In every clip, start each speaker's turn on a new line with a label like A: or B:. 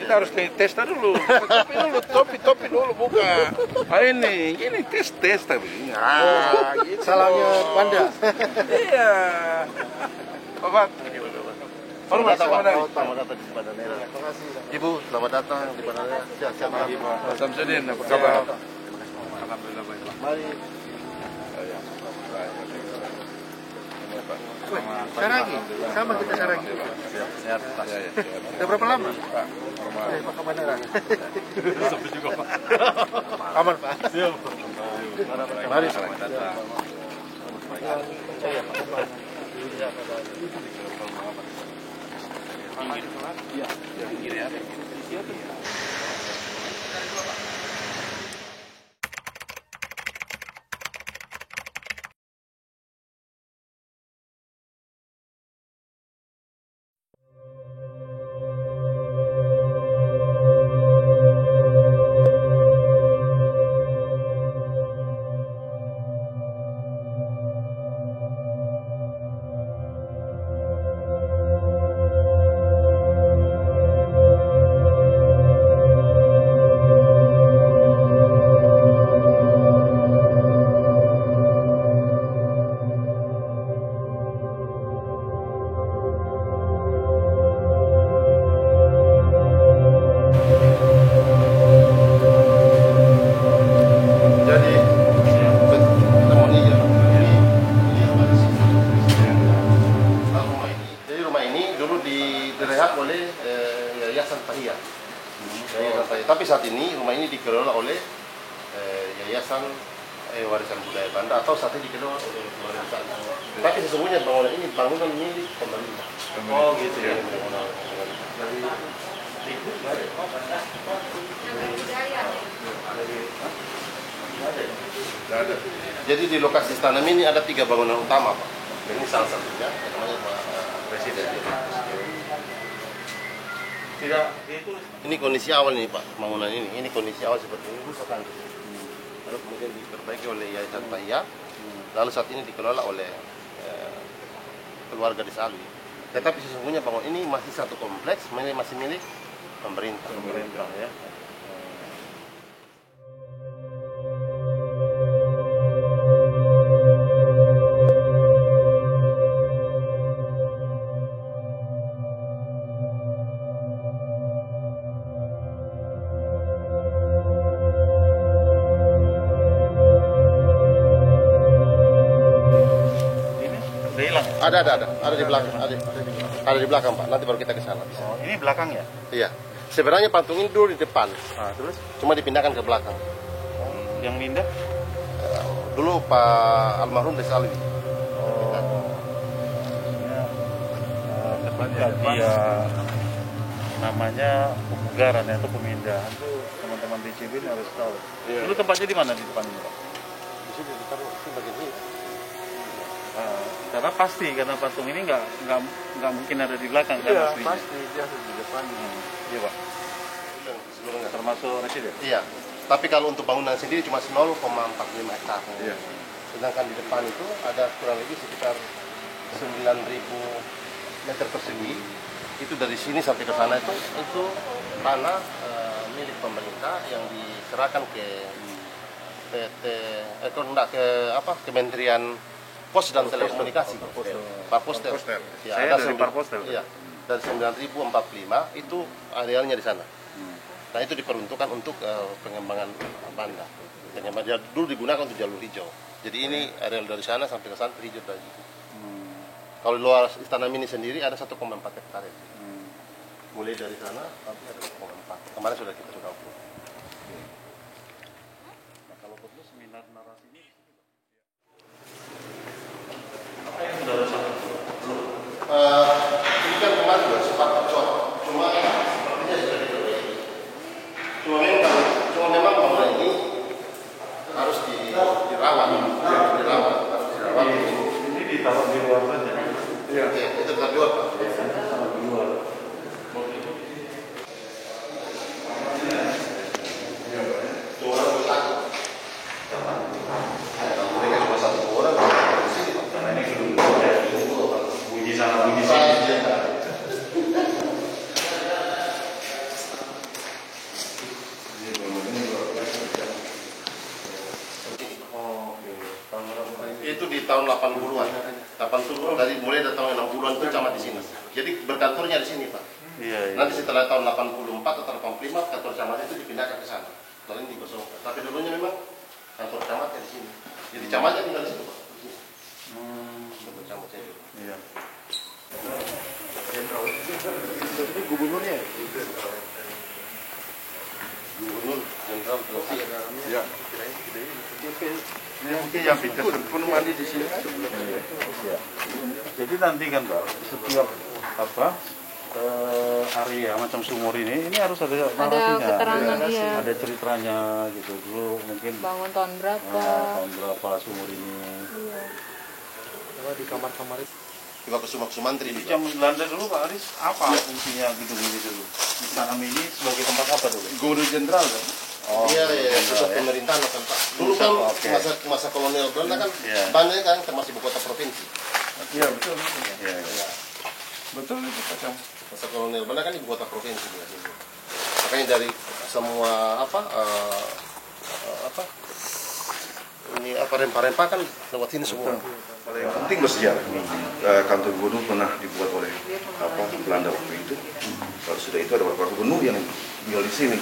A: kita harus tes dulu. Topi dulu buka. Ini tes tapi.
B: Gitu. Salahnya Banda.
A: Iya. Bapak.
B: Selamat datang di Padang Merah. Ibu, selamat datang di Padang Merah. Siap-siap lagi, Pak.
A: Samsudin, apa kabar?
B: Alhamdulillah baik. Mari. Saragi, sama kita Saragi.
A: Sehat.
B: Sudah berapa lama? Pak Kabanera.
A: Sampai juga, Pak.
B: Aman, Pak.
A: Siap.
B: Mari,
A: selamat datang.
B: Tapi saat ini rumah ini dikelola oleh Yayasan Warisan Budaya Banda atau saat ini dikelola oleh pemerintah. Tapi sesungguhnya bangunan milik pemerintah. Oh gitu ya. Jadi di lokasi tanam ini ada 3 bangunan utama, Pak. Ini salah satunya, namanya Pak Presiden. Tidak, ini kondisi awal ini Pak, bangunan ini. Ini kondisi awal seperti ini, rusakan. Lalu kemudian diperbaiki oleh Yayasan Pahia. Lalu saat ini dikelola oleh keluarga di Salwi. Tetapi sesungguhnya bangunan ini masih satu kompleks, masih milik pemerintah. Pemerintah ya. Ada di belakang, ada di belakang Pak. Nanti baru kita ke sana.
C: Oh, ini belakang ya?
B: Iya. Sebenarnya patung ini dulu di depan.
C: Terus?
B: Cuma dipindahkan ke belakang.
C: Yang mindah?
B: Dulu Pak almarhum di Salwi.
C: Ketika dia namanya pemugaran atau pemindahan tuh teman-teman di Cibin harus tahu. Iya. Dulu tempatnya di mana di depan ini Pak?
B: Di sini ditaruh bagian ini.
C: Karena pasti karena patung ini nggak mungkin ada di belakang kan
B: iya,
C: aslinya.
B: pasti dia harus di depan.
C: Iya Pak. Termasuk residen.
B: Iya. Tapi kalau untuk bangunan sendiri cuma 0,45 hektar. Iya. Sedangkan di depan itu ada kurang lebih sekitar 9.000 meter persegi. Itu dari sini sampai ke sana itu tanah milik pemerintah yang diserahkan ke Kementerian Pos dan Telekomunikasi. Parpostel. Ya,
C: saya dari Parpostel.
B: Iya. Dari 9.045 itu arealnya di sana. Nah itu diperuntukkan untuk pengembangan Banda. Dia dulu digunakan untuk jalur hijau. Jadi ini areal dari sana sampai ke sana hijau tadi. Kalau luar Istana Mini sendiri ada 1,4 hektar. Mulai dari sana sampai ada 1,4. Kemarin sudah kita ukur.
C: Nah, kalau perlu seminar narasi ini
B: ini kan kemarin sudah sempat bocor, cuma sepertinya sudah diperbaiki. Cuma memang bangunan ini harus dirawat.
C: ini ditaruh di luar saja.
B: Iya, itu tetap di luar, Pak.
C: Taruh di luar.
B: 80-an. 80 dari mulai dari tahun 60-an itu camat di sini. Jadi berkantornya di sini, Pak.
C: Iya, iya.
B: Nanti setelah tahun 84 atau 85 kantor camat itu dipindahkan ke sana. Lalu ini dikosongkan. Tapi dulunya memang kantor camatnya di sini. Jadi camatnya tinggal di situ, Pak. Kantor camatnya itu.
C: Iya.
A: Ini gubernurnya.
B: Gubernur Jenderal
A: Ya.
C: Ini mungkin yang pintar.
A: Pun mandi di sini.
C: Jadi nanti kan Pak, setiap area macam sumur ini harus ada narasinya,
D: keterangan, iya.
C: ada ceritanya gitu. Dulu mungkin
D: Bangun tahun berapa?
C: tahun berapa sumur ini.
D: Iya.
A: Di kamar-kamar itu.
B: juga ke Sumantri
C: Jadi
B: juga.
C: zaman Belanda dulu Pak Aris, apa fungsinya gedung ini dulu? Ditanam ini sebagai tempat apa dulu?
A: Gubernur Jenderal kan?
C: Oh,
B: Iya, iya,
C: jenderal,
B: pusat
C: ya.
B: pemerintahan kan Pak. Dulu kan
C: Oke.
B: masa kolonial Belanda kan
C: Iya.
B: banyak kan termasuk ibu kota provinsi.
A: Iya betul.
C: Iya, iya.
A: Betul itu Pak.
B: Masa kolonial Belanda kan ibu kota provinsi biasanya. Makanya dari semua ini rempah-rempah kan lewat sini semua.
E: Kalau yang penting bersejarah, kantor gubernur pernah dibuat oleh Belanda waktu itu. Kalau sudah itu ada beberapa gubernur yang tinggal di sini.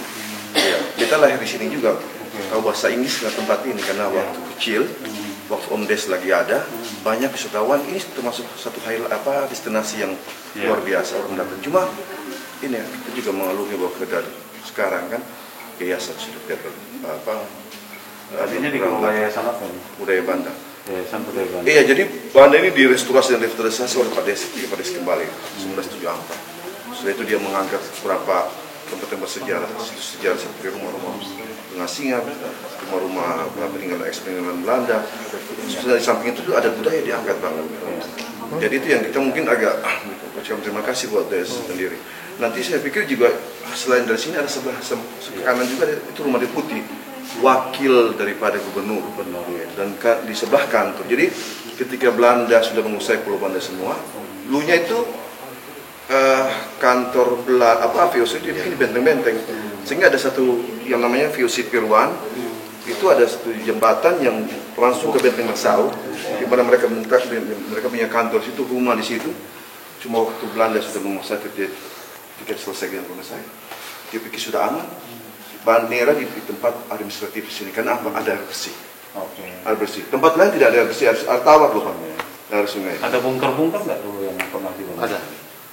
E: Ya, kita lahir di sini juga. Tahu bahasa Inggris dengan tempat ini karena waktu kecil, waktu Om Des lagi ada, banyak wisatawan. Ini termasuk satu destinasi yang luar biasa orang datang. Cuma ini kita juga mengalami bahwa dari sekarang kan yayasan sudah tidak
C: Tadinya dikelola yayasan apa ini?
E: budaya Banda.
C: Yayasan Budaya Banda.
E: Iya, jadi Banda ini direstorasi dan revitalisasi oleh Pak Des kembali 1974. Setelah itu dia mengangkat beberapa tempat-tempat sejarah seperti rumah-rumah pengasingan, rumah-rumah peninggalan peninggalan Belanda. Setelah di samping itu ada budaya diangkat banget. Jadi itu yang kita mungkin agak ucapkan terima kasih buat Des sendiri. Nanti saya pikir juga selain dari sini ada sebelah kanan juga itu rumah deputi, wakil daripada gubernur dan di sebelah kantor. Jadi ketika Belanda sudah menguasai Pulau Banda semua, dulunya itu kantor VOC itu dibikin benteng-benteng, sehingga ada satu yang namanya VOC Pirwan. Itu ada satu jembatan yang langsung ke Benteng Masau, di mana mereka punya kantor situ, rumah di situ. Cuma waktu Belanda sudah menguasai, ketika selesai dengan menguasai, dia pikir sudah aman. Bandera di tempat administratif di sini, karena apa? Ada air bersih. Air bersih. Tempat lain tidak ada air bersih, harus air tawar loh Pak. Dari sungai.
C: Ada bungker-bungker nggak dulu yang pernah dibangun?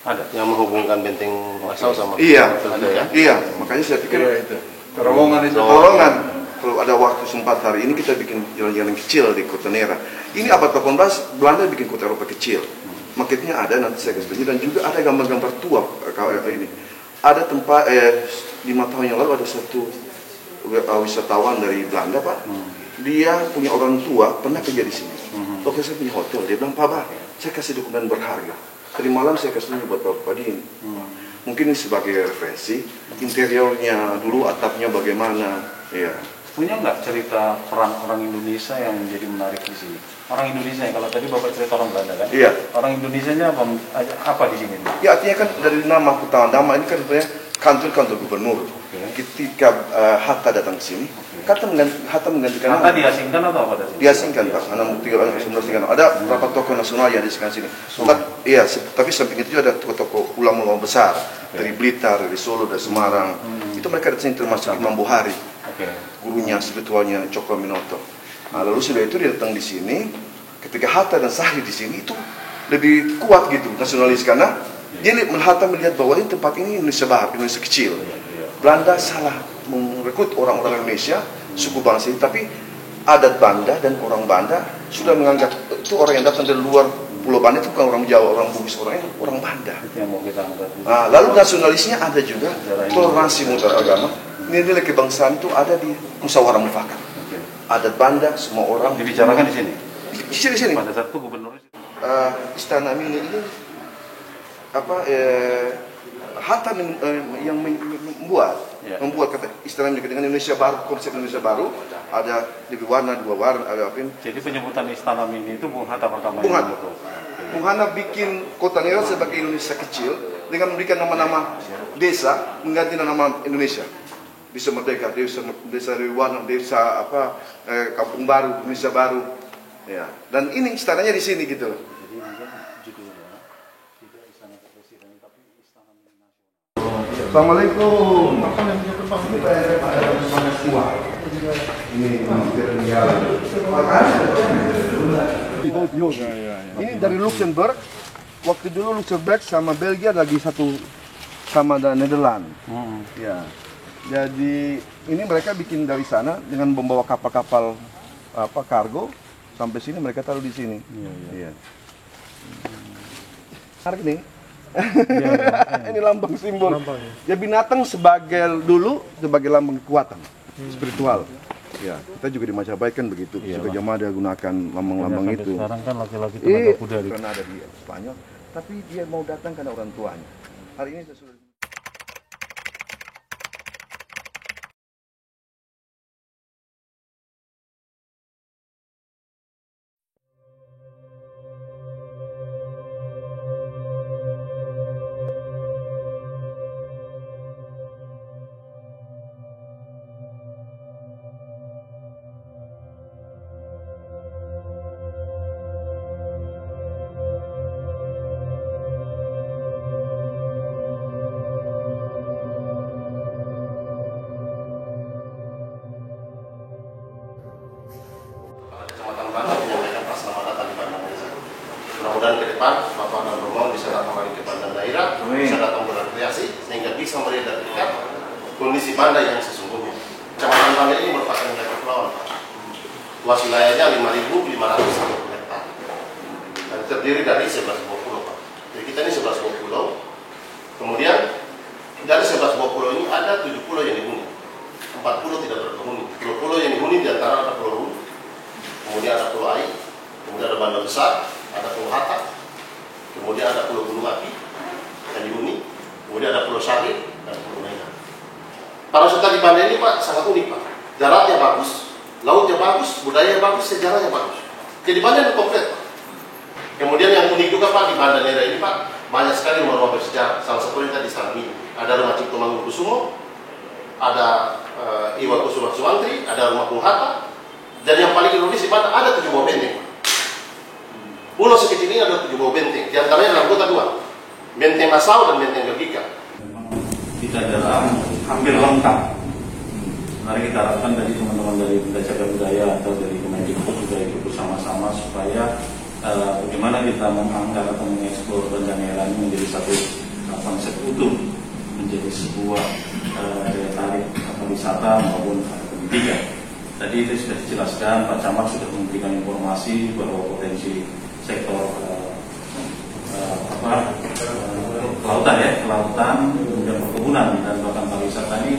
B: Ada yang menghubungkan Benteng Masau sama
E: Iya,
B: ada ya.
E: iya. Makanya saya pikir
A: itu. Terowongan itu.
E: terowongan. Kalau ada waktu sempat hari ini kita bikin jalan-jalan kecil di Kota Nera. Ini abad 18 Belanda bikin kota Eropa kecil. Maketnya ada, nanti saya kasih tunjuk, dan juga ada gambar-gambar tua ini. Ada tempat 5 tahun yang lalu ada satu wisatawan dari Belanda Pak. Dia punya orang tua pernah kerja di sini. Waktu saya punya hotel, dia bilang, Pak Bah, saya kasih dokumen berharga. Tadi malam saya kasih tunjuk buat Bapak ini. Mungkin ini sebagai referensi interiornya dulu, atapnya bagaimana. Ya.
C: Punya nggak cerita peran orang Indonesia yang menjadi menarik di sini? Orang Indonesia, kalau tadi Bapak cerita orang Belanda kan?
E: Iya.
C: Orang Indonesianya apa di sini?
E: Ya artinya kan dari nama utama, nama ini kan sebenarnya kantor gubernur. Ketika Hatta datang ke sini, Hatta menggantikan nama.
C: Hatta diasingkan atau apa dari sini?
E: Diasingkan Pak, karena 1936 ada beberapa tokoh nasional yang diasingkan sini. Iya, tapi samping itu juga ada tokoh-tokoh ulama-ulama besar dari Blitar, dari Solo, dari Semarang. Itu mereka di sini termasuk Imam Bukhari, gurunya spiritualnya Cokro Minoto. Nah, lalu sudah itu dia datang di sini. Ketika Hatta dan Sahri di sini itu lebih kuat gitu nasionalis, karena dia melihat bahwa ini tempat ini Indonesia Barat, Indonesia kecil. Belanda salah merekrut orang-orang Indonesia, suku bangsa ini, tapi adat Banda dan orang Banda sudah menganggap itu orang yang datang dari luar Pulau Banda itu bukan orang Jawa, orang Bugis, orang Banda.
C: Yang mau kita angkat.
E: Nah, lalu nasionalisnya ada juga, toleransi mutar agama. Nilai kebangsaan itu ada di musyawarah mufakat. Adat Banda semua orang
C: Dibicarakan di sini.
E: Di sini.
C: Pada saat itu gubernur
E: Istana Mini ini Hatta yang membuat kata Istana Mini dengan Indonesia Baru, konsep Indonesia Baru, ada lebih warna, 2 warna, ada apa ini.
C: Jadi penyebutan Istana Mini itu Bung Hatta pertama.
E: Bung Hatta bikin Kota Nera sebagai Indonesia kecil dengan memberikan nama-nama desa, mengganti nama Indonesia. Desa Merdeka, desa Riwana, desa Kampung Baru, Indonesia Baru. Ya, dan ini istananya di sini gitu loh.
C: Jadi mungkin judulnya tidak Istana Kepresidenan tapi Istana Nasional.
E: Assalamualaikum. Ini dari Luxembourg. Waktu dulu Luxembourg sama Belgia lagi satu sama Nederland. Ya. Jadi ini mereka bikin dari sana dengan membawa kapal-kapal kargo sampai sini, mereka taruh di sini. Iya. Menarik nih. Ini lambang simbol. Ya binatang sebagai lambang kekuatan spiritual. Ya, kita juga di Majapahit kan begitu. Suka jamaah dia gunakan lambang-lambang itu.
C: Sekarang kan laki-laki tenaga kuda
E: karena ada di Spanyol, tapi dia mau datang karena orang tuanya. Hari ini saya sudah
B: Mudah-mudahan ke depan Bapak dan Romo bisa datang lagi ke Banda daerah, bisa datang berrekreasi sehingga bisa melihat dekat kondisi Banda yang sesungguhnya. Kecamatan Banda ini merupakan wilayah kepulauan, luas wilayahnya 5.500 hektar dan terdiri dari 11 buah pulau, Pak. Jadi kita ini 11 buah pulau. Kemudian dari 11 buah pulau ini ada 7 pulau yang dihuni, 4 pulau tidak berpenghuni. Pulau-pulau yang dihuni diantara ada Pulau Rune, kemudian ada Pulau Ai, kemudian ada Banda Besar, ada Pulau Hatak, kemudian ada Pulau Gunung Api yang dihuni, kemudian ada Pulau Sari dan Pulau Naina. Pariwisata di Banda ini, Pak, sangat unik, Pak. Daratnya bagus, lautnya bagus, budaya bagus, sejarahnya bagus. Jadi Banda itu komplit, Pak. Kemudian yang unik juga, Pak, di Banda daerah ini, Pak, banyak sekali rumah-rumah bersejarah. Salah satunya tadi Sarmi, ada rumah Cipto Mangunkusumo, ada Iwa Kusuma Sumantri, ada rumah Bung Hatta, dan yang paling ironis di Banda ada 7 buah benteng, Pak. Pulau sekecil ini ada 7 buah benteng, di antaranya dalam kota 2, Benteng Nassau dan Benteng Belgika.
C: Memang kita dalam hampir lengkap. Mari kita harapkan dari teman-teman dari Cagar Budaya atau dari Kemendikbud juga ikut bersama-sama supaya bagaimana kita mengangkat atau mengeksplor Banda Neira ini menjadi satu konsep utuh, menjadi sebuah daya tarik atau wisata maupun pendidikan. Tadi itu sudah dijelaskan, Pak Camat sudah memberikan informasi bahwa potensi sektor kelautan ya, kelautan, kemudian perkebunan dan bahkan pariwisata ini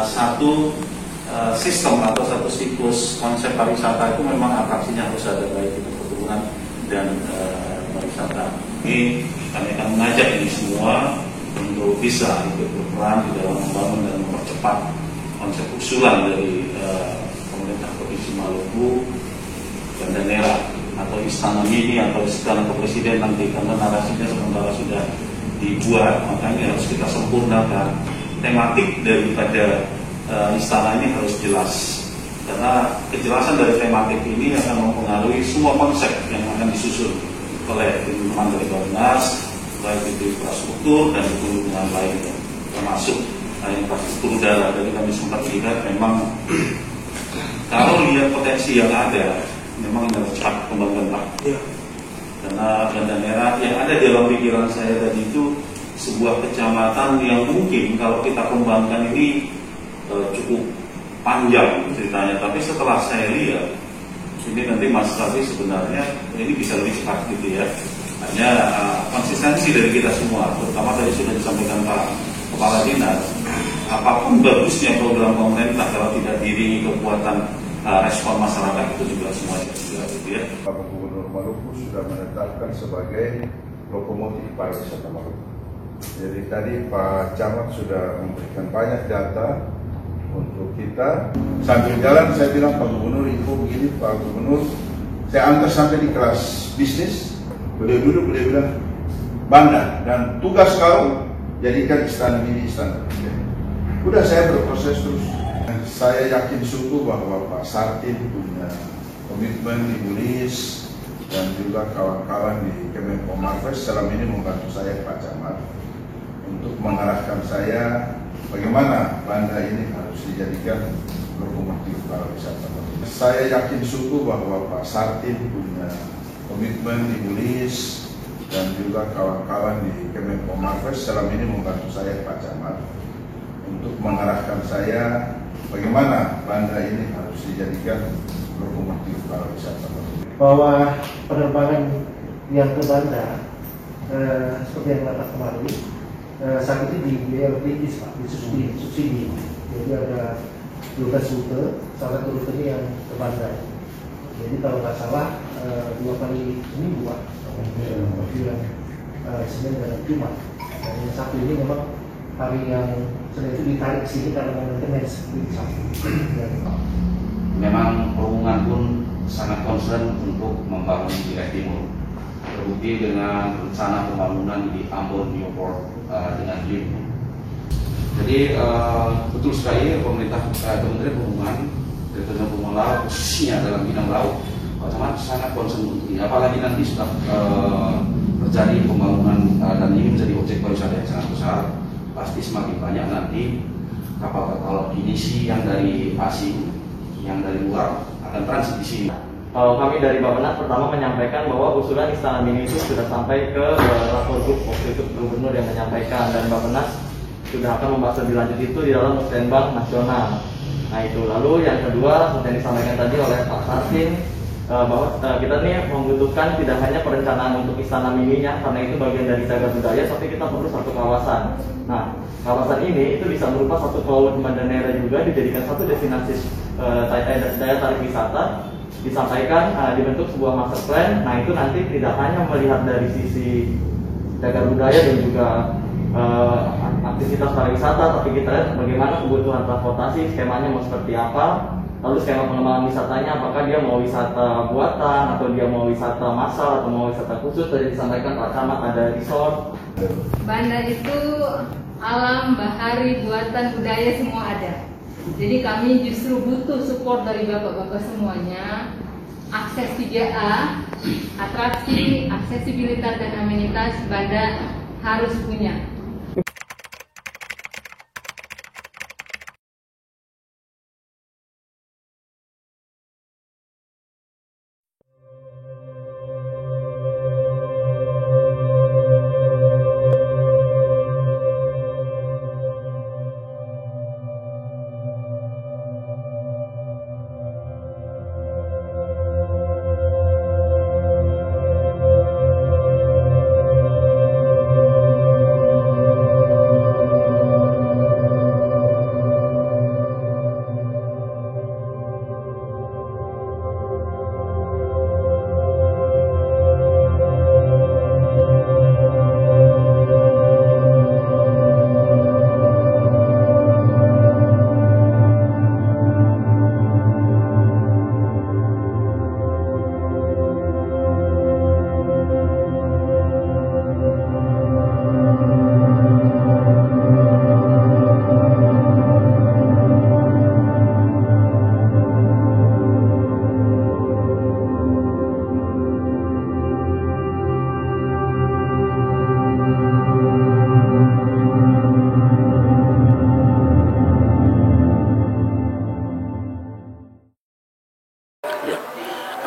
C: satu sistem atau satu siklus konsep pariwisata itu memang atraksinya harus ada, baik itu perkebunan dan pariwisata. Ini kami akan mengajak ini semua untuk bisa ikut berperan di dalam membangun dan mempercepat konsep usulan dari pemerintah Provinsi Maluku, Banda Neira atau Istana Mini atau Istana Kepresidenan nanti, karena narasinya sementara sudah dibuat, makanya harus kita sempurnakan. Tematik daripada istana ini harus jelas, karena kejelasan dari tematik ini akan mempengaruhi semua konsep yang akan disusun oleh teman-teman dari Bappenas, baik itu infrastruktur dan hubungan lainnya, termasuk infrastruktur udara. Jadi kami sempat lihat memang kalau lihat potensi yang ada, memang harus cepat kembangkan, Pak. Ya. Karena Banda Neira yang ada dalam pikiran saya tadi itu sebuah kecamatan yang mungkin kalau kita kembangkan ini cukup panjang ceritanya. Tapi setelah saya lihat, ini nanti Mas Rafi sebenarnya ini bisa lebih cepat gitu ya. Hanya konsistensi dari kita semua, terutama tadi sudah disampaikan Pak Kepala Dinas. Apapun bagusnya program pemerintah kalau tidak diiringi kekuatan respon masyarakat itu juga semuanya sudah gitu ya.
E: Pak Gubernur Maluku sudah menetapkan sebagai lokomotif pariwisata Maluku. Jadi tadi Pak Camat sudah memberikan banyak data untuk kita. Sambil jalan saya bilang, Pak Gubernur, info begini, Pak Gubernur, saya antar sampai di kelas bisnis. Beliau duduk, beliau bilang, Banda, dan tugas kau jadikan istana ini istana presiden. Udah saya berproses terus. Saya yakin sungguh bahwa Pak Sartin punya
A: komitmen Ibu Lis dan juga kawan-kawan di Kemenko Marves selama ini membantu saya Pak Camat untuk mengarahkan saya bagaimana Banda ini harus dijadikan lokomotif pariwisata. Saya yakin sungguh bahwa Pak Sartin punya komitmen Ibu Lis dan juga kawan-kawan di Kemenko Marves selama ini membantu saya Pak Camat untuk mengarahkan saya bagaimana Banda ini harus dijadikan lokomotif pariwisata.
F: Bahwa penerbangan yang ke Banda seperti yang kata kemarin saat itu dibiayai oleh British Pak, subsidi. Jadi ada 12 rute, salah satu rutenya yang ke Banda. Jadi kalau nggak salah 2 kali seminggu Pak, yang Senin dan Jumat. Dan yang satu ini memang hari yang Senin itu ditarik sini karena maintenance di Sabtu.
G: Memang perhubungan pun sangat concern untuk membangun wilayah timur. Terbukti dengan rencana pembangunan di Ambon Newport dengan Limbu. Jadi betul sekali pemerintah Kementerian Perhubungan dan Kementerian Perhubungan Laut khususnya dalam bidang laut sangat concern untuk ini. Apalagi nanti sudah terjadi pembangunan dan ini menjadi objek pariwisata yang sangat besar. Pasti semakin banyak nanti kapal-kapal pinisi yang dari asing, yang dari luar akan transit di sini.
H: Kami dari Bappenas pertama menyampaikan bahwa usulan Istana Mini itu sudah sampai ke Lapor Group, waktu itu Gubernur yang menyampaikan, dan Bappenas sudah akan membahas lebih lanjut itu di dalam Musrenbang Nasional. Nah itu, lalu yang kedua seperti yang disampaikan tadi oleh Pak Sartin, bahwa kita nih membutuhkan tidak hanya perencanaan untuk Istana Mininya, karena itu bagian dari cagar budaya, tapi kita perlu satu kawasan. Nah, kawasan ini itu bisa berupa satu pulau Bandanera juga, dijadikan satu destinasi daya tarik wisata, disampaikan dibentuk sebuah master plan. Nah itu nanti tidak hanya melihat dari sisi cagar budaya dan juga aktivitas pariwisata, tapi kita lihat bagaimana kebutuhan transportasi, skemanya mau seperti apa. Lalu skema pengembangan wisatanya, apakah dia mau wisata buatan, atau dia mau wisata massal, atau mau wisata khusus. Tadi disampaikan Pak Camat ada resort.
D: Banda itu alam, bahari, buatan, budaya semua ada. Jadi kami justru butuh support dari bapak-bapak semuanya. Akses 3A, atraksi, aksesibilitas dan amenitas Banda harus punya.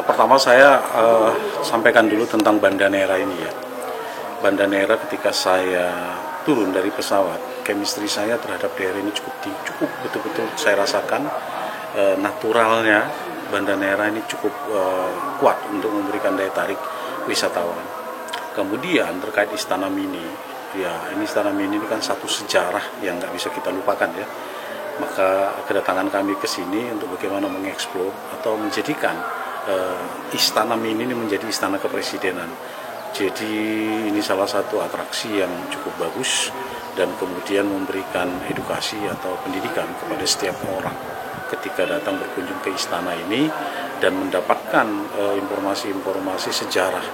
C: Pertama saya sampaikan dulu tentang Bandanera ini ya. Bandanera ketika saya turun dari pesawat, chemistry saya terhadap daerah ini cukup betul-betul saya rasakan naturalnya Bandanera ini cukup kuat untuk memberikan daya tarik wisatawan. Kemudian terkait Istana Mini, ya ini Istana Mini ini kan satu sejarah yang nggak bisa kita lupakan ya. Maka kedatangan kami ke sini untuk bagaimana mengeksplor atau menjadikan Istana Mini ini menjadi istana kepresidenan. Jadi ini salah satu atraksi yang cukup bagus dan kemudian memberikan edukasi atau pendidikan kepada setiap orang ketika datang berkunjung ke istana ini dan mendapatkan informasi-informasi sejarah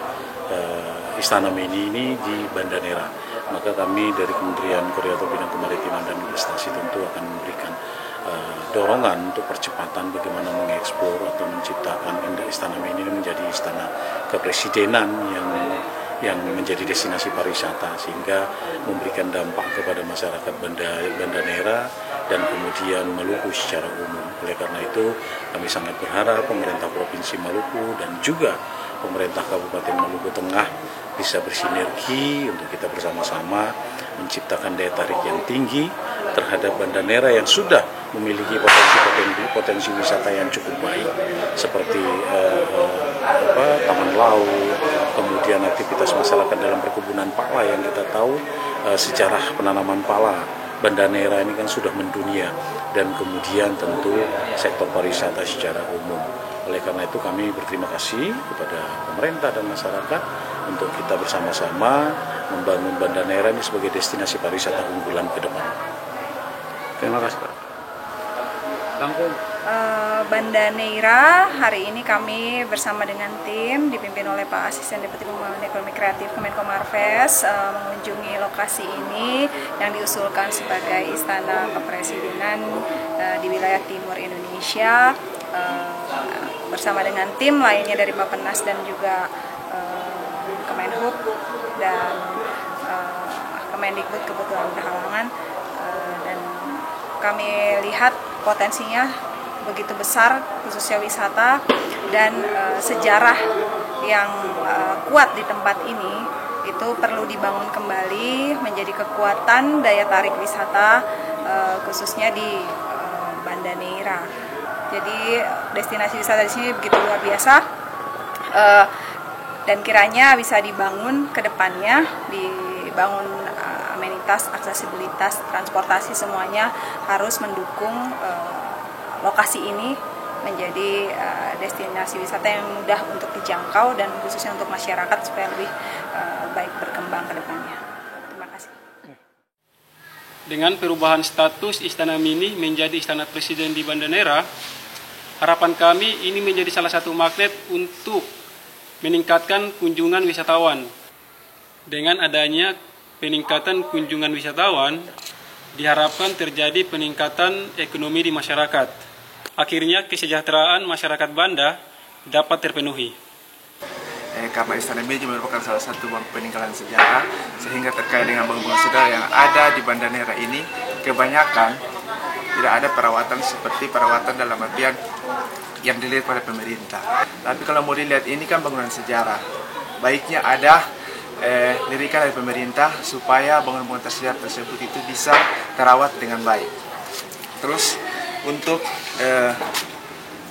C: Istana Mini ini di Bandanera. Maka kami dari Kementerian Koordinator Bidang Kemaritiman dan Investasi tentu akan memberikan
I: dorongan untuk percepatan bagaimana mengeksplor atau menciptakan Istana Mini ini menjadi istana kepresidenan yang menjadi destinasi pariwisata, sehingga memberikan dampak kepada masyarakat Banda Neira dan kemudian Maluku secara umum. Oleh karena itu kami sangat berharap pemerintah Provinsi Maluku dan juga pemerintah Kabupaten Maluku Tengah bisa bersinergi untuk kita bersama-sama menciptakan daya tarik yang tinggi terhadap Banda Neira yang sudah memiliki potensi wisata yang cukup baik, seperti taman laut, kemudian aktivitas masyarakat dalam perkebunan pala yang kita tahu sejarah penanaman pala Banda Neira ini kan sudah mendunia, dan kemudian tentu sektor pariwisata secara umum. Oleh karena itu kami berterima kasih kepada pemerintah dan masyarakat untuk kita bersama-sama membangun Banda Neira ini sebagai destinasi pariwisata unggulan ke depan. Terima kasih Pak.
J: Banda Neira hari ini kami bersama dengan tim dipimpin oleh Pak Asisten Deputi Pembangunan Ekonomi Kreatif Kemenko Marves mengunjungi lokasi ini yang diusulkan sebagai istana kepresidenan di wilayah timur Indonesia, bersama dengan tim lainnya dari Bappenas dan juga Kemenhub dan Kemendikbud kebetulan berhalangan, dan kami lihat potensinya begitu besar khususnya wisata dan sejarah yang kuat di tempat ini itu perlu dibangun kembali menjadi kekuatan daya tarik wisata khususnya di Banda Neira. Jadi destinasi wisata di sini begitu luar biasa dan kiranya bisa dibangun ke depannya, dibangun amenitas, aksesibilitas, transportasi semuanya harus mendukung lokasi ini menjadi destinasi wisata yang mudah untuk dijangkau dan khususnya untuk masyarakat supaya lebih baik berkembang ke depannya. Terima kasih.
K: Dengan perubahan status Istana Mini menjadi Istana Presiden di Banda Neira, harapan kami ini menjadi salah satu magnet untuk meningkatkan kunjungan wisatawan. Dengan adanya peningkatan kunjungan wisatawan, diharapkan terjadi peningkatan ekonomi di masyarakat. Akhirnya kesejahteraan masyarakat Banda dapat terpenuhi.
L: Karena Istana Mini merupakan salah satu peninggalan sejarah, sehingga terkait dengan bangunan sejarah yang ada di Banda Neira ini, kebanyakan tidak ada perawatan seperti perawatan dalam artian yang dilihat oleh pemerintah. Tapi kalau mau dilihat ini kan bangunan sejarah, baiknya ada lirikan dari pemerintah supaya bangunan-bangunan sejarah tersebut itu bisa terawat dengan baik. Terus untuk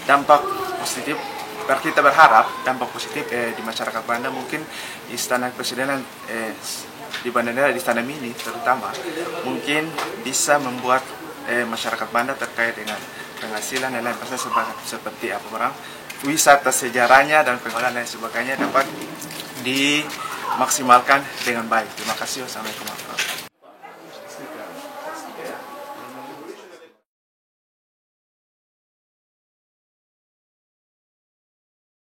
L: dampak positif, kita berharap dampak positif di masyarakat Banda, mungkin Istana Kepresidenan di Banda Neira, di Istana Mini terutama, mungkin bisa membuat masyarakat Banda terkait dengan penghasilan dan lain seperti apa orang wisata sejarahnya dan pengelolaan dan sebagainya dapat dimaksimalkan dengan baik. Terima kasih. Wassalamualaikum.